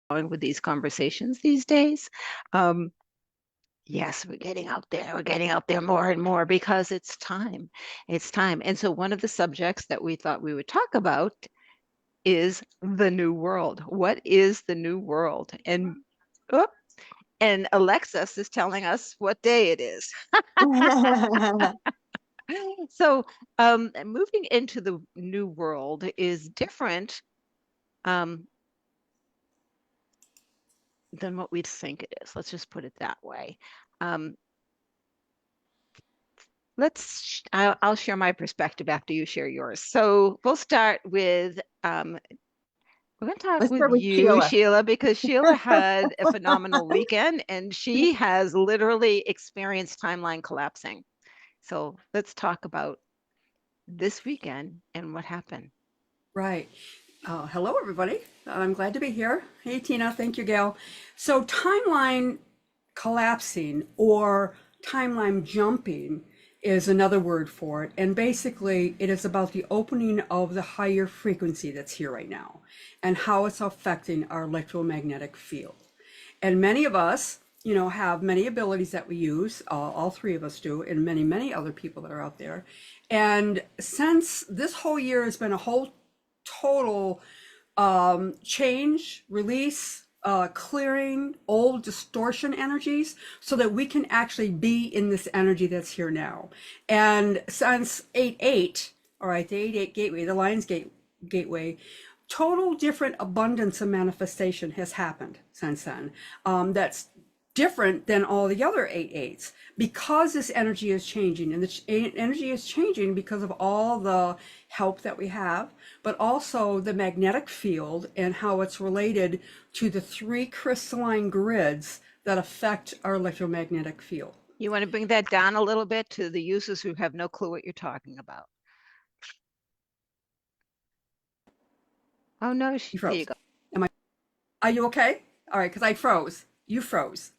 with these conversations these days. Um, yes, we're getting out there. We're getting out there more and more because it's time. It's time. And so one of the subjects that we thought we would talk about is the new world. What is the new world? Oh, and Alexis is telling us what day it is. So, moving into the new world is different um, than what we think it is. Let's just put it that way. Um, I'll share my perspective after you share yours. So we'll start with, we're going to talk Let's with start with you, Sheila. Sheila, because Sheila had a phenomenal weekend and she has literally experienced timeline collapsing. So let's talk about this weekend and what happened. Right. Hello, everybody. I'm glad to be here. Hey, Tina. Thank you, Gail. So, timeline collapsing or timeline jumping is another word for it. And basically, it is about the opening of the higher frequency that's here right now and how it's affecting our electromagnetic field. And many of us, have many abilities that we use. All three of us do, and many, many other people that are out there. And since this whole year has been a whole total change, release, clearing old distortion energies so that we can actually be in this energy that's here now. And since 8-8, all right, the 8-8 gateway, the Lion's Gate gateway, total different abundance of manifestation has happened since then. That's different than all the other 8-8s because this energy is changing, and the energy is changing because of all the help that we have, but also the magnetic field and how it's related to the three crystalline grids that affect our electromagnetic field. You want to bring that down a little bit to the users who have no clue what you're talking about. Oh no, You there you froze. go. Am I? Are you okay? All right, because I froze. You froze.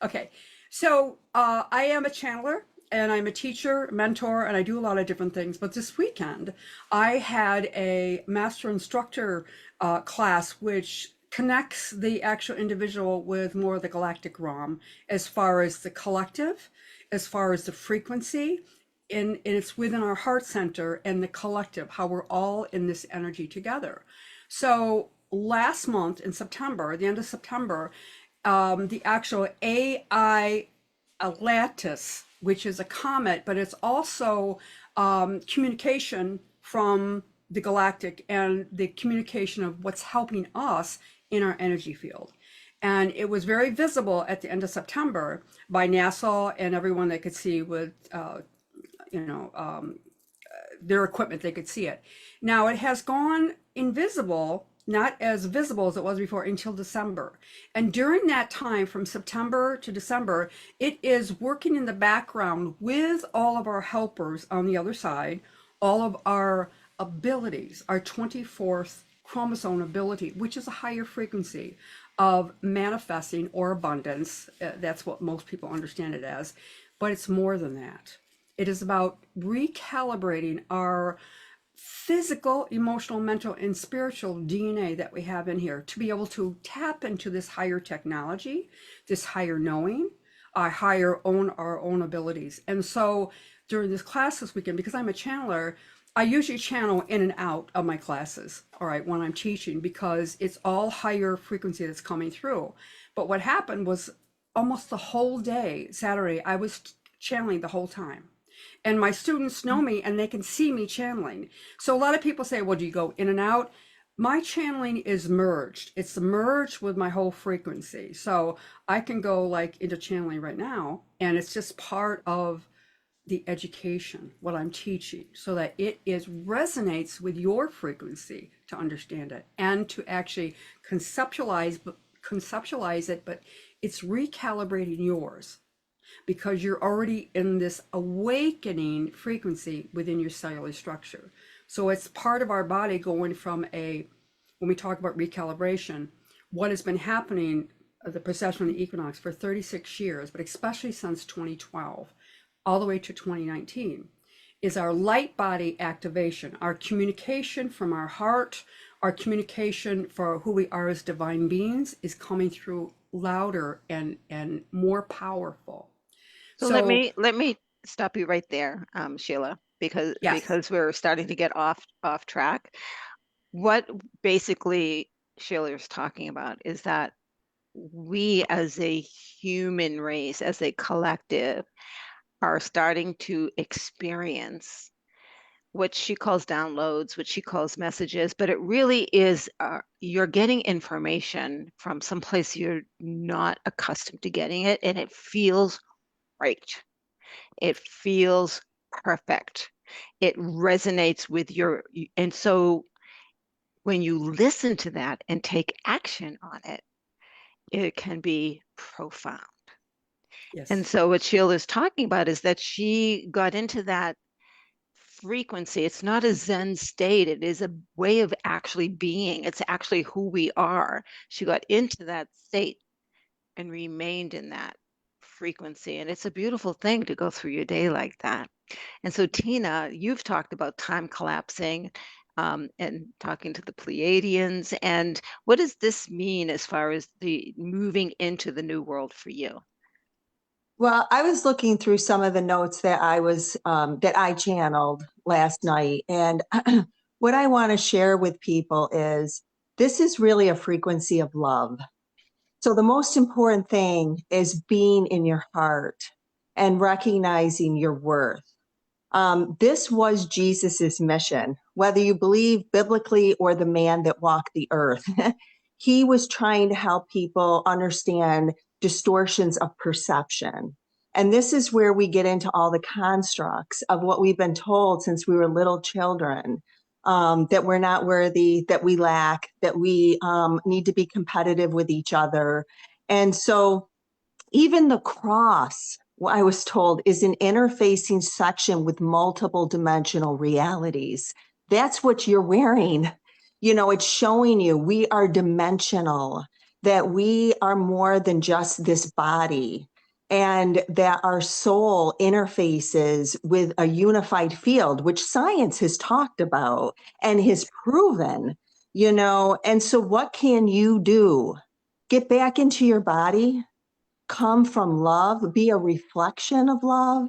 Okay, so I am a channeler and I'm a teacher, mentor, and I do a lot of different things. But this weekend, I had a master instructor class, which connects the actual individual with more of the galactic realm as far as the collective, as far as the frequency. And it's within our heart center and the collective, how we're all in this energy together. So last month in September, the end of September, the actual AI Atlantis, which is a comet, but it's also communication from the galactic and the communication of what's helping us in our energy field. And it was very visible at the end of September by NASA and everyone that could see with, you know, um, their equipment, they could see it. Now it has gone invisible, not as visible as it was before until December. And during that time, from September to December, it is working in the background with all of our helpers on the other side, all of our abilities, our 24th chromosome ability, which is a higher frequency of manifesting or abundance. That's what most people understand it as, but it's more than that. It is about recalibrating our physical, emotional, mental, and spiritual DNA that we have in here to be able to tap into this higher technology, this higher knowing, our own abilities. And so during this class this weekend, because I'm a channeler, I usually channel in and out of my classes, all right, when I'm teaching, because it's all higher frequency that's coming through. But what happened was almost the whole day, Saturday, I was channeling the whole time, and my students know me and they can see me channeling. So a lot of people say, well, do you go in and out? My channeling is merged. It's merged with my whole frequency. So I can go like into channeling right now, and it's just part of the education, what I'm teaching, so that it is resonates with your frequency to understand it and to actually conceptualize it, but it's recalibrating yours because you're already in this awakening frequency within your cellular structure. So it's part of our body going from when we talk about recalibration, what has been happening, the precession and the equinox for 36 years, but especially since 2012, all the way to 2019, is our light body activation, our communication from our heart, our communication for who we are as divine beings is coming through louder and more powerful. So So let me stop you right there, Sheila, yes. because we're starting to get off track. What basically Sheila is talking about is that we as a human race, as a collective, are starting to experience what she calls downloads, what she calls messages, but it really is you're getting information from someplace you're not accustomed to getting it, and it feels right. It feels perfect. It resonates with and so when you listen to that and take action on it, it can be profound. And Yes. so what Sheila is talking about is that she got into that frequency. It's not a Zen state, it is a way of actually being. It's actually who we are. She got into that state and remained in that frequency. And it's a beautiful thing to go through your day like that. And so, Tina, you've talked about time collapsing and talking to the Pleiadians. And what does this mean as far as the moving into the new world for you? Well, I was looking through some of the notes that I channeled last night, and what I want to share with people is this is really a frequency of love. So the most important thing is being in your heart and recognizing your worth. This was Jesus's mission, whether you believe biblically or the man that walked the earth. He was trying to help people understand distortions of perception. And this is where we get into all the constructs of what we've been told since we were little children, that we're not worthy, that we lack, that we need to be competitive with each other. And so even the cross, what I was told, is an interfacing section with multiple dimensional realities. That's what you're wearing. You know, it's showing you we are dimensional, that we are more than just this body, and that our soul interfaces with a unified field, which science has talked about and has proven, you know. And so, what can you do? Get back into your body, come from love, be a reflection of love,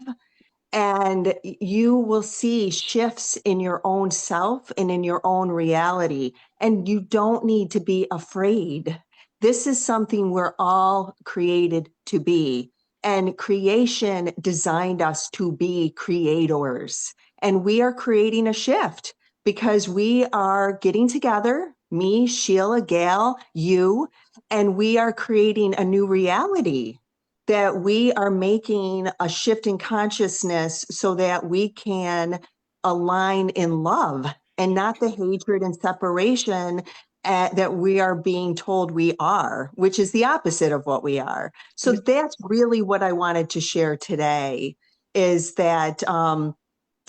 and you will see shifts in your own self and in your own reality. And you don't need to be afraid. This is something we're all created to be. And creation designed us to be creators. And we are creating a shift because we are getting together, me, Sheila, Gail, you, and we are creating a new reality, that we are making a shift in consciousness so that we can align in love and not the hatred and separation that we are being told we are, which is the opposite of what we are. So that's really what I wanted to share today, is that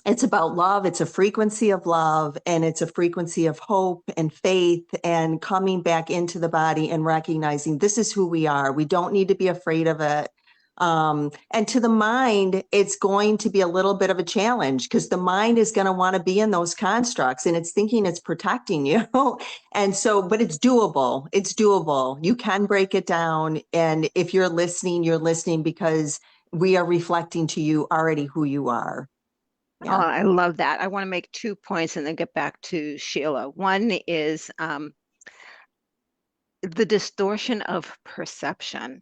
it's about love. It's a frequency of love, and it's a frequency of hope and faith and coming back into the body and recognizing this is who we are. We don't need to be afraid of it. And to the mind, it's going to be a little bit of a challenge because the mind is going to want to be in those constructs and it's thinking it's protecting you. And so, but it's doable. It's doable. You can break it down. And if you're listening because we are reflecting to you already who you are. Oh, Yeah. I love that. I want to make 2 points and then get back to Sheila. One is the distortion of perception.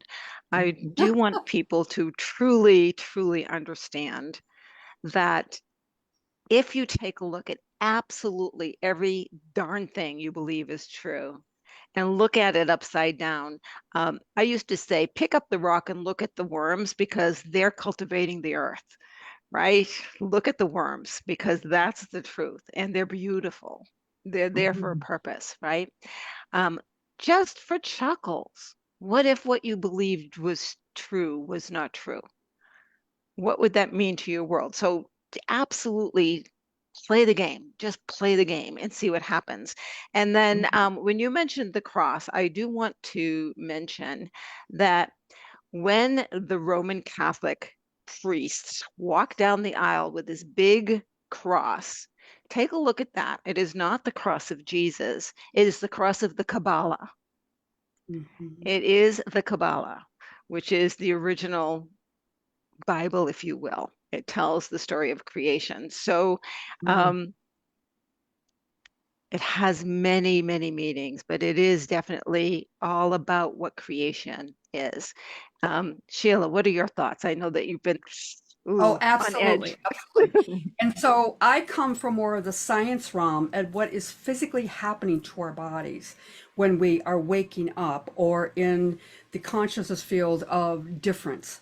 I do want people to truly, truly understand that if you take a look at absolutely every darn thing you believe is true and look at it upside down, I used to say, pick up the rock and look at the worms because they're cultivating the earth, right? Look at the worms because that's the truth and they're beautiful. They're there for a Mhm. purpose, right? Um, just for chuckles, what if what you believed was true was not true? What would that mean to your world? So, absolutely play the game, just play the game and see what happens. And then Mhm. when you mentioned the cross, I do want to mention that when the Roman Catholic priests walk down the aisle with this big cross, Take a look at that. It is not the cross of Jesus. It is the cross of the Kabbalah. Mhm. It is the Kabbalah, which is the original Bible, if you will. It tells the story of creation. So Mm. um, it has many, many meanings, but it is definitely all about what creation is. Sheila, what are your thoughts? I know that you've been Oh, on edge. absolutely. Absolutely. And so I come from more of the science realm and what is physically happening to our bodies when we are waking up or in the consciousness field of different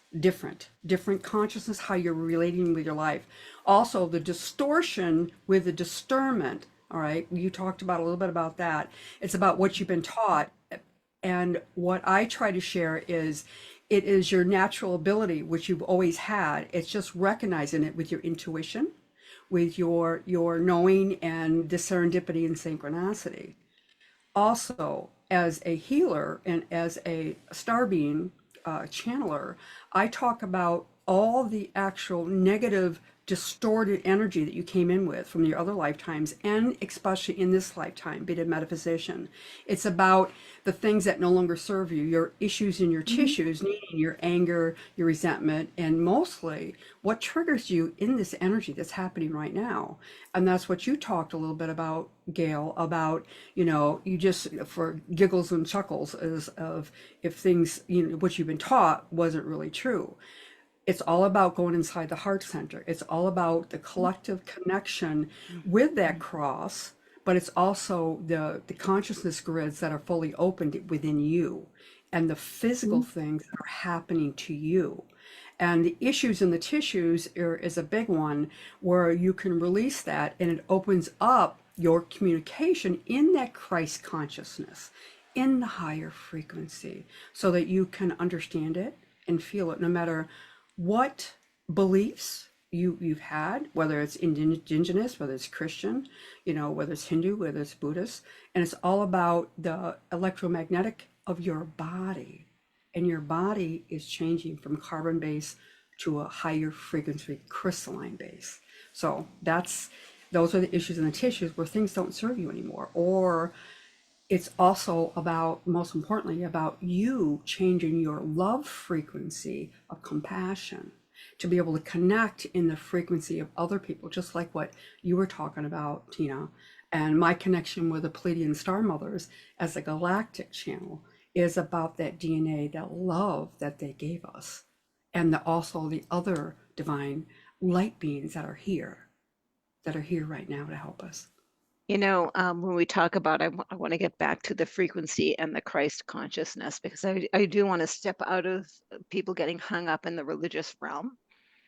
consciousness, how you're relating with your life. Also, the distortion with the discernment. All right. You talked about a little bit about that. It's about what you've been taught. And what I try to share is it is your natural ability, which you've always had. It's just recognizing it with your intuition, with your knowing and the serendipity and synchronicity. Also, as a healer and as a star being channeler, I talk about all the actual negative, distorted energy that you came in with from your other lifetimes, and especially in this lifetime, being a metaphysician. It's about the things that no longer serve you, your issues in your Mhm. tissues, meaning your anger, your resentment, and mostly what triggers you in this energy that's happening right now. And that's what you talked a little bit about, Gail, about, you just for giggles and chuckles is of if things, what you've been taught wasn't really true. It's all about going inside the heart center. It's all about the collective connection with that cross, but it's also the consciousness grids that are fully opened within you and the physical Mhm. things that are happening to you. And the issues in the tissues is a big one where you can release that and it opens up your communication in that Christ consciousness, in the higher frequency, so that you can understand it and feel it no matter what beliefs you've had, whether it's indigenous, whether it's Christian, whether it's Hindu, whether it's Buddhist, and it's all about the electromagnetic of your body. And your body is changing from carbon base to a higher frequency crystalline base. So those are the issues in the tissues where things don't serve you anymore. Or it's also about, most importantly, about you changing your love frequency of compassion to be able to connect in the frequency of other people, just like what you were talking about, Tina. And my connection with the Pleiadian star mothers as a galactic channel is about that DNA, that love that they gave us, and also the other divine light beings that are here right now to help us. When we talk about, I want to get back to the frequency and the Christ consciousness because I do want to step out of people getting hung up in the religious realm.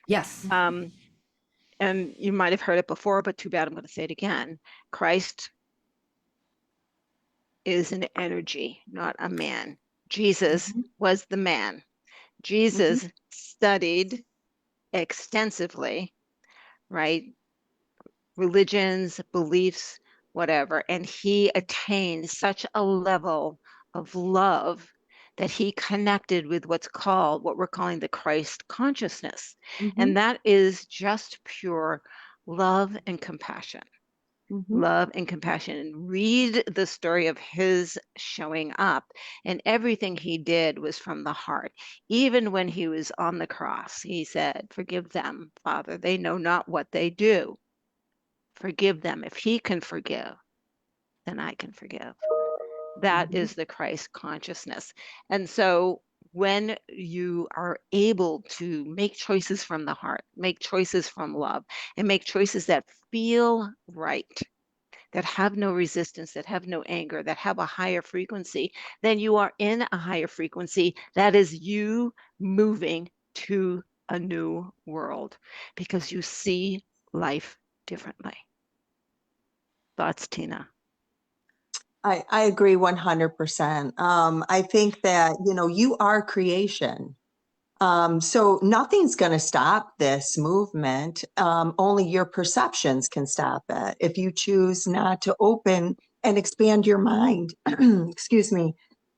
Yes. Um, and you might have heard it before, but too bad I'm going to say it again. Christ is an energy, not a man. Jesus Mhm. was the man. Mhm. Jesus studied extensively, right? Religions, beliefs, whatever. And he attained such a level of love that he connected with what we're calling the Christ consciousness. Mhm. And that is just pure love and compassion. Mhm. Love and compassion. And read the story of his showing up. And everything he did was from the heart. Even when he was on the cross, he said, "Forgive them, Father. They know not what they do." Forgive them. If he can forgive, then I can forgive. That Mhm. is the Christ consciousness. And so when you are able to make choices from the heart, make choices from love, and make choices that feel right, that have no resistance, that have no anger, that have a higher frequency, then you are in a higher frequency. That is you moving to a new world because you see life differently. Thoughts, Tina? I agree 100%. I think that, you are creation. So nothing's going to stop this movement. Only your perceptions can stop it. If you choose not to open and expand your mind, excuse me.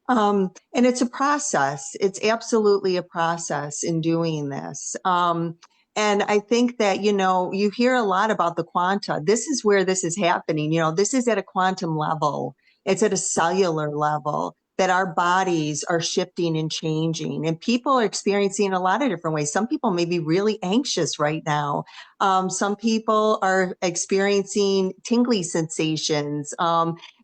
And it's a process. It's absolutely a process in doing this. And I think that, you hear a lot about the quanta. This is where this is happening. This is at a quantum level. It's at a cellular level that our bodies are shifting and changing. And people are experiencing a lot of different ways. Some people may be really anxious right now. Some people are experiencing tingly sensations.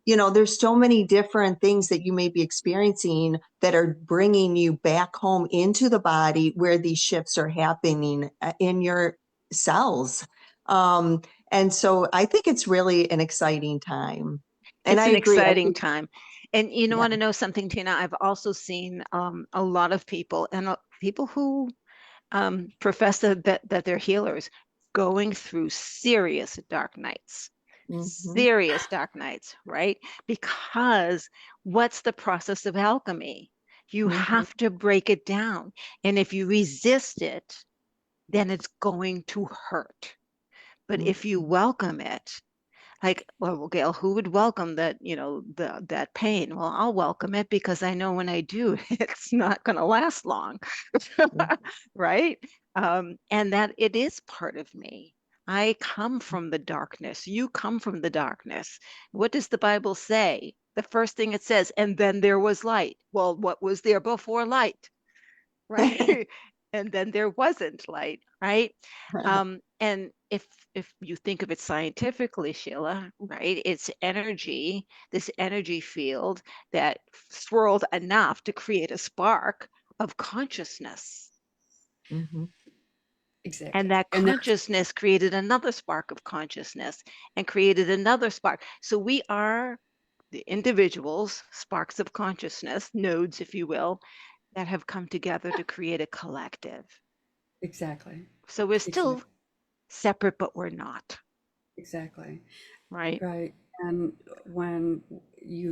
There's so many different things that you may be experiencing that are bringing you back home into the body where these shifts are happening in your cells. And so I think it's really an exciting time. And It's I an agree. I exciting think, time. And you yeah. want to know something, Tina? I've also seen a lot of people and people who profess that they're healers going through Hmm. serious dark nights, right? Because what's the process of alchemy? You Hmm. have to break it down. And if you resist it, then it's going to hurt. But if you Hmm. welcome it, like, well, Gail, who would welcome that, that pain? Well, I'll welcome it because I know when I do, it's not going to last long, right? And that it is part of me. I come from the darkness. You come from the darkness. What does the Bible say? The first thing it says, and then there was light. Well, what was there before light? Right? And then there wasn't light, right? And if you think of it scientifically, Sheila, right, it's energy, this energy field that swirled enough to create a spark of consciousness. Hmm. And Exactly. that And that's consciousness created another spark of consciousness and created another spark. So we are the individuals, sparks of consciousness, nodes, if you will, that have come together to create a collective. exactly. So we're Exactly. still separate, but we're not, Exactly. right? Right. And when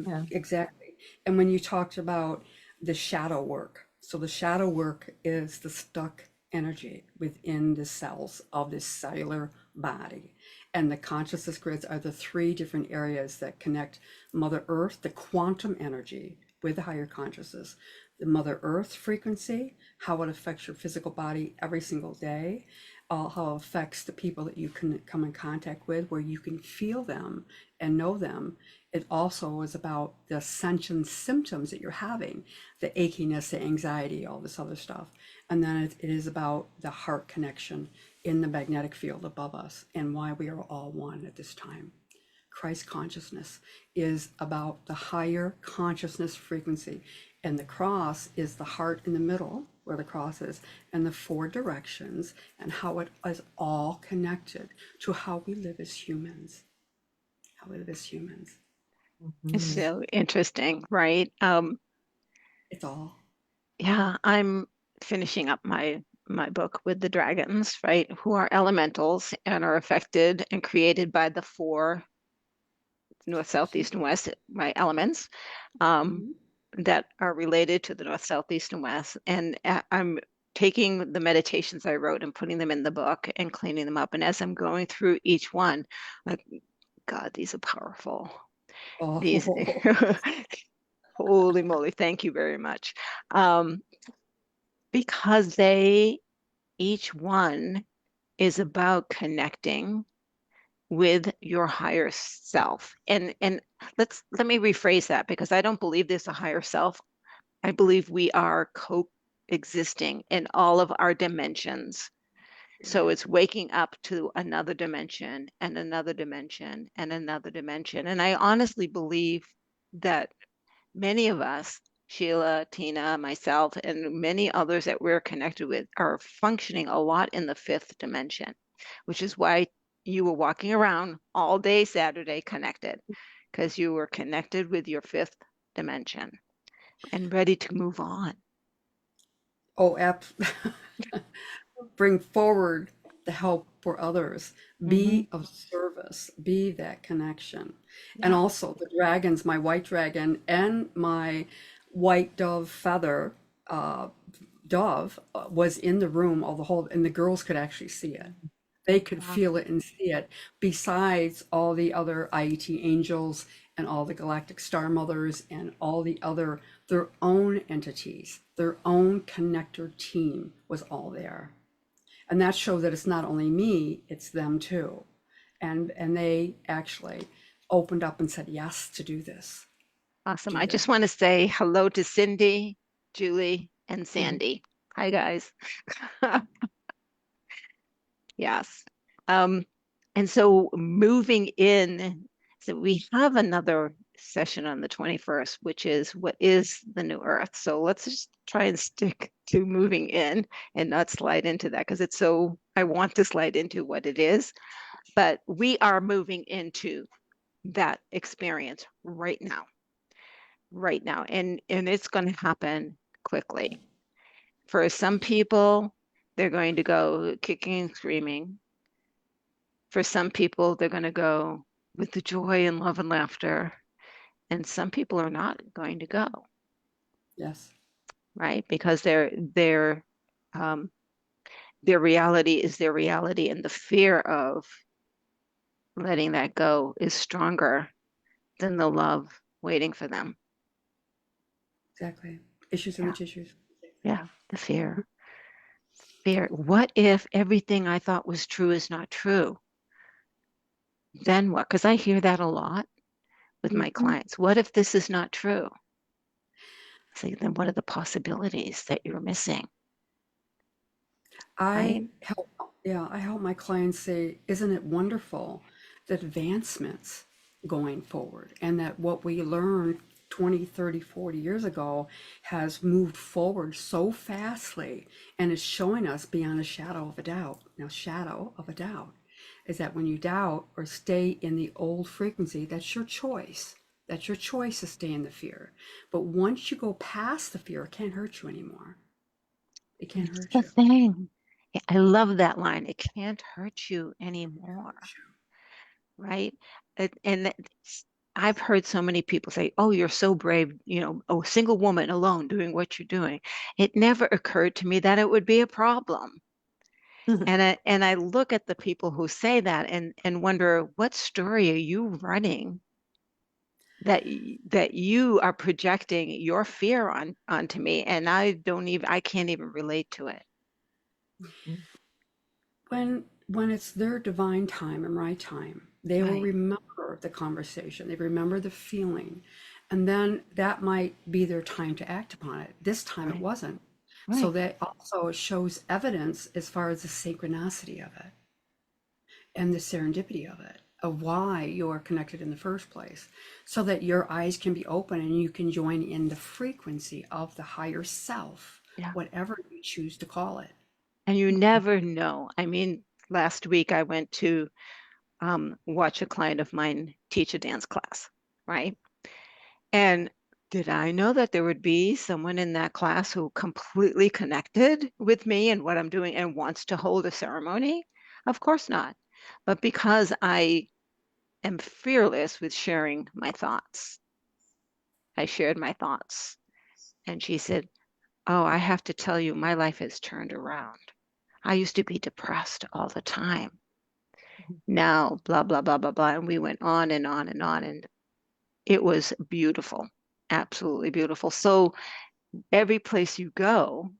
Yeah. exactly. And when you talked about the shadow work, so the shadow work is the stuck energy within the cells of this cellular body. And the consciousness grids are the three different areas that connect Mother Earth, the quantum energy, with the higher consciousness, the Mother Earth frequency, how it affects your physical body every single day, how it affects the people that you can come in contact with, where you can feel them and know them. It also is about the ascension symptoms that you're having, the achiness, the anxiety, all this other stuff. And then it is about the heart connection in the magnetic field above us and why we are all one at this time. Christ consciousness is about the higher consciousness frequency. And the cross is the heart in the middle, where the cross is, and the four directions, and how it is all connected to how we live as humans. How we live as humans. It's Hmm. so interesting, right? It's all. Yeah, I'm finishing up my book with the dragons, right? Who are elementals and are affected and created by the four north, south, east, and west, my elements, um, Mhm. that are related to the north, south, east, and west. And I'm taking the meditations I wrote and putting them in the book and cleaning them up. And as I'm going through each one, like, God, these are powerful. These, Oh, holy moly, thank you very much. Um, because they, each one is about connecting with your higher self. And let me rephrase that because I don't believe there's a higher self. I believe we are coexisting in all of our dimensions. So period. it's waking up to another dimension and another dimension and another dimension. And I honestly believe that many of us, Sheila, Tina, myself, and many others that we're connected with, are functioning a lot in the fifth dimension, which is why you were walking around all day Saturday connected, because you were connected with your fifth dimension and ready to move on. Oh, bring forward the help for others, Hmm. be of service, be that connection. And Yeah. also the dragons, my white dragon and my white dove feather uh, dove was in the room all the whole, and the girls could actually see it. They could Wow. feel it and see it, besides all the other IET angels and all the galactic star mothers and all the other, their own entities, their own connector team was all there. And that showed that it's not only me, it's them too. And they actually opened up and said yes to do this. Awesome. Do I this. just want to say hello to Cindy, Julie, and Mhm. Sandy. Hi, guys. Yes. Um, and so moving in, so we have another session on the 21st, which is what is the new earth. So let's just try and stick to moving in and not slide into that because it's so, I want to slide into what it is, but we are moving into that experience right now, right now. And it's going to happen quickly. For some people, they're going to go kicking and screaming. For some people, they're going to go with the joy and love and laughter, and some people are not going to go, Yes, right? Because um, their reality is their reality, and the fear of letting that go is stronger than the love waiting for them. exactly. Issues in the Yeah, tissues. yeah, the fear. Fear. What if everything I thought was true is not true? Then what? Because I hear that a lot with my Mhm. clients. What if this is not true? So then what are the possibilities that you're missing, I right? help, yeah, I help my clients say, isn't it wonderful that advancements going forward and that what we learned 20, 30, 40 years ago has moved forward so fastly and is showing us beyond a shadow of a doubt. Now, shadow of a doubt is that when you doubt or stay in the old frequency, that's your choice. That's your choice to stay in the fear. But once you go past the fear, it can't hurt you anymore. It can't That's hurt the you. thing. Yeah, I love that line. It can't hurt you anymore, right? And I've heard so many people say, "Oh, you're so brave, a single woman alone doing what you're doing." It never occurred to me that it would be a problem. And I look at the people who say that and wonder, what story are you running that you are projecting your fear onto me, and I can't even relate to it. When it's their divine time and right time, they will Right, remember the conversation, they remember the feeling, and then that might be their time to act upon it. This time it right, wasn't. So right. that also shows evidence as far as the synchronicity of it and the serendipity of it, of why you're connected in the first place, so that your eyes can be open and you can join in the frequency of the higher self, Yeah. whatever you choose to call it. And you never know. I mean, last week I went to watch a client of mine teach a dance class, right? And did I know that there would be someone in that class who completely connected with me and what I'm doing and wants to hold a ceremony? Of course not. But because I am fearless with sharing my thoughts, I shared my thoughts. And she said, "Oh, I have to tell you, my life has turned around. I used to be depressed all the time. Now, blah, blah, blah, blah, blah." And we went on and on and on. And it was beautiful, absolutely beautiful. So every place you go,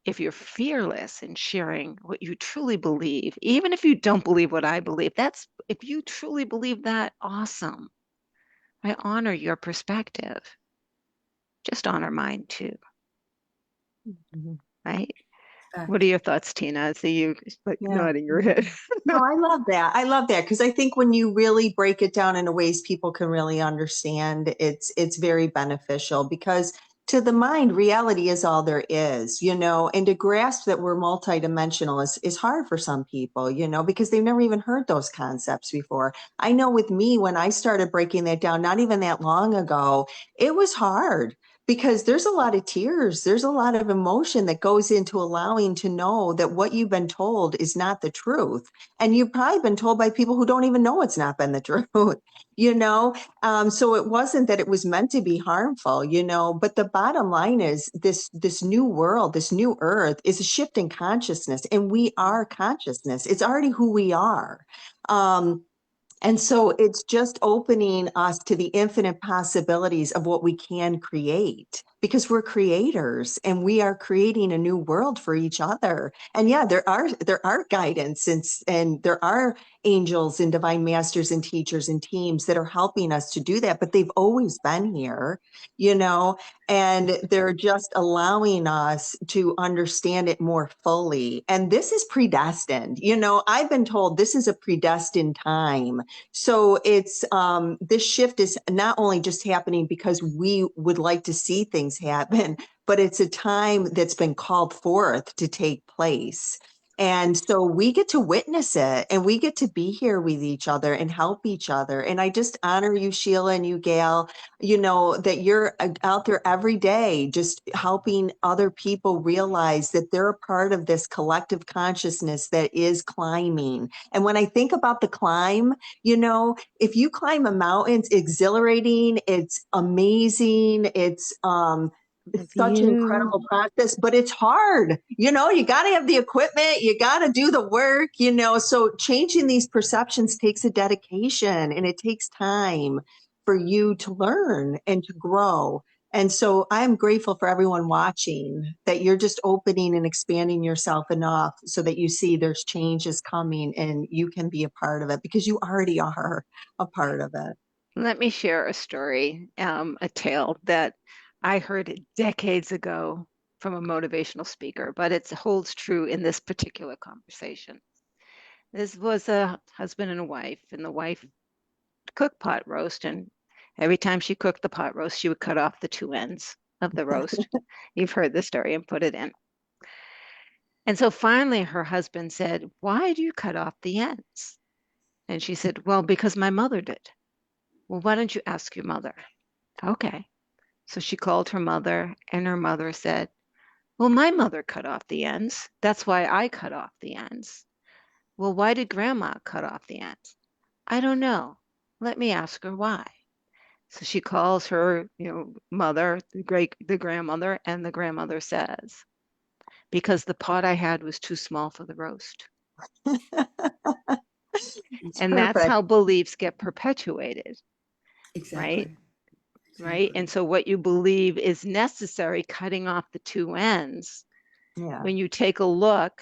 if you're fearless in sharing what you truly believe, even if you don't believe what I believe, if you truly believe that, awesome. I honor your perspective. Just honor mine too, right? What are Respect. your thoughts, Tina? I see you like Yeah. nodding your head. No, I love that. I love that because I think when you really break it down in a ways people can really understand, it's very beneficial because to the mind, reality is all there is, and to grasp that we're multidimensional is hard for some people, because they've never even heard those concepts before. I know with me, when I started breaking that down, not even that long ago, it was hard because there's a lot of tears, there's a lot of emotion that goes into allowing to know that what you've been told is not the truth, and you've probably been told by people who don't even know it's not been the truth, you know? So it wasn't that it was meant to be harmful, but the bottom line is this new world, this new earth is a shift in consciousness, and we are consciousness. It's already who we are. And so it's just opening us to the infinite possibilities of what we can create because we're creators and we are creating a new world for each other. And yeah, there are guidance and there are angels and divine masters and teachers and teams that are helping us to do that, but they've always been here, you know, and they're just allowing us to understand it more fully. And this is predestined. You know, I've been told this is a predestined time. So it's this shift is not only just happening because we would like to see things happen, but it's a time that's been called forth to take place. And so we get to witness it and we get to be here with each other and help each other. And I just honor you, Sheila, and you, Gail, you know, that you're out there every day just helping other people realize that they're a part of this collective consciousness that is climbing. And when I think about the climb, you know, if you climb a mountain, it's exhilarating, it's amazing, it's such an View. incredible process, but it's hard. You know, you got to have the equipment, you got to do the work, you know. So changing these perceptions takes a dedication and it takes time for you to learn and to grow. And so I'm grateful for everyone watching that you're just opening and expanding yourself enough so that you see there's changes coming and you can be a part of it because you already are a part of it. Let me share a story, a tale that I heard decades ago from a motivational speaker, but it holds true in this particular conversation. This was a husband and a wife, and the wife cooked pot roast, and every time she cooked the pot roast, she would cut off the two ends of the roast. You've heard the story, and put it in. And so finally, her husband said, "Why do you cut off the ends?" And she said, "Well, because my mother did." "Well, why don't you ask your mother?" Okay. So she called her mother, and her mother said, "Well, my mother cut off the ends. That's why I cut off the ends." "Well, why did grandma cut off the ends?" "I don't know. Let me ask her why." So she calls her, mother, the grandmother, and the grandmother says, "Because the pot I had was too small for the roast." It's And that's perfect. how beliefs get perpetuated, right? Exactly. Right. Exactly. And so what you believe is necessary, cutting off the two ends, Yeah, when you take a look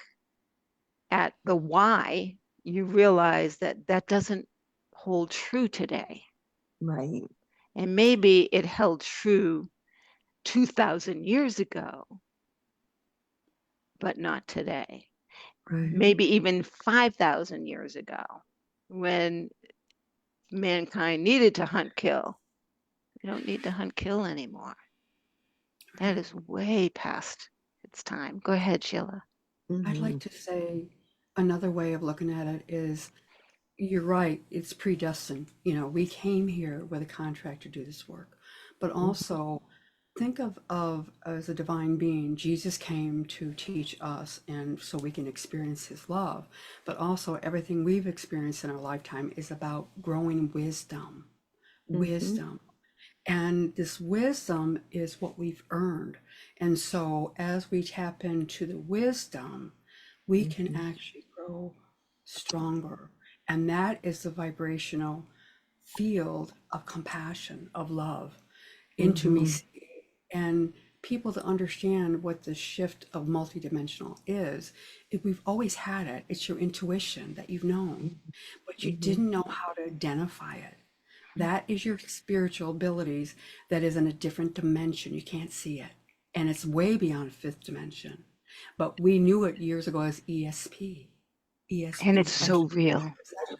at the why, you realize that that doesn't hold true today. right. And maybe it held true 2,000 years ago, but not today. Right. Mhm. Maybe even 5,000 years ago, when mankind needed to hunt kill. We don't need to hunt kill anymore. That Right. is way past its time. Go ahead, Sheila. I'd like Mhm. to say another way of looking at it is you're right, it's predestined. You know, we came here with a contract to do this work. But Mhm. also think of as a divine being, Jesus came to teach us and so we can experience his love. But also everything we've experienced in our lifetime is about growing wisdom. Mhm. Wisdom. And this wisdom is what we've earned. And so as we tap into the wisdom, we can Mhm. actually grow stronger. And that is the vibrational field of compassion, of love, Mhm. intimacy, and people to understand what the shift of multidimensional is. If we've always had it, it's your intuition that you've known, but you Mhm. didn't know how to identify it. That is your spiritual abilities that is in a different dimension. You can't see it. And it's way beyond fifth dimension. But we knew it years ago as ESP. And ESP, it's so spectral real. perception.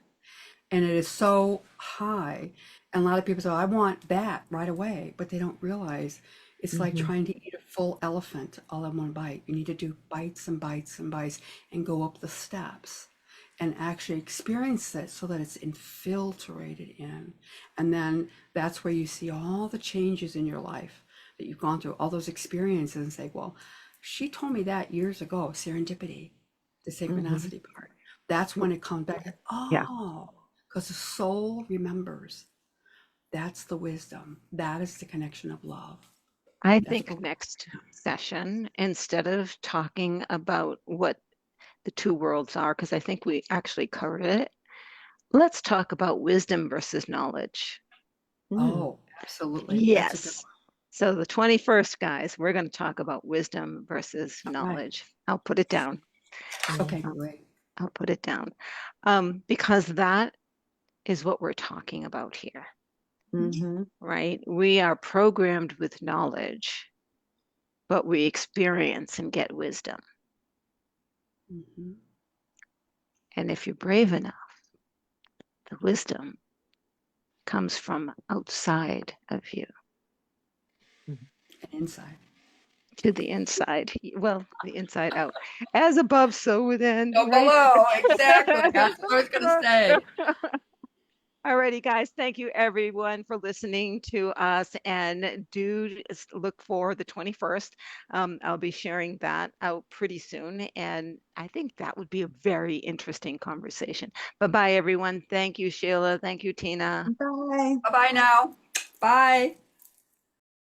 And it is so high. And a lot of people say, "Oh, I want that right away," but they don't realize it's like Mhm. trying to eat a full elephant all in one bite. You need to do bites and bites and bites and go up the steps and actually experience it so that it's infiltrated in. And then that's where you see all the changes in your life that you've gone through, all those experiences, and say, "Well, she told me that years ago." Serendipity, the Mhm. synchronicity part. That's when it comes back. Yeah. Oh, because the soul remembers. That's the wisdom. That is the connection of love. I That's think what. next session, instead of talking about what the two worlds are, because I think we actually covered it, let's talk about wisdom versus knowledge. Mhm. Oh, absolutely. That's a good Yes. one. So the 21st, guys, we're going to talk about wisdom versus knowledge. I'll put it down. Okay, I'll, great. I'll put it down. Because that is what we're talking about here, Mm-hmm. right? We are programmed with knowledge, but we experience and get wisdom. Mhm. And if you're brave enough, the wisdom comes from outside of you And inside. to the inside. Well, the inside out. As above, so within, Go right? below, exactly. That's what I was going to say. Alrighty, guys. Thank you everyone for listening to us, and do look for the 21st. I'll be sharing that out pretty soon, and I think that would be a very interesting conversation. Bye-bye, everyone. Thank you, Sheila. Thank you, Tina. Bye. Bye-bye now. Bye.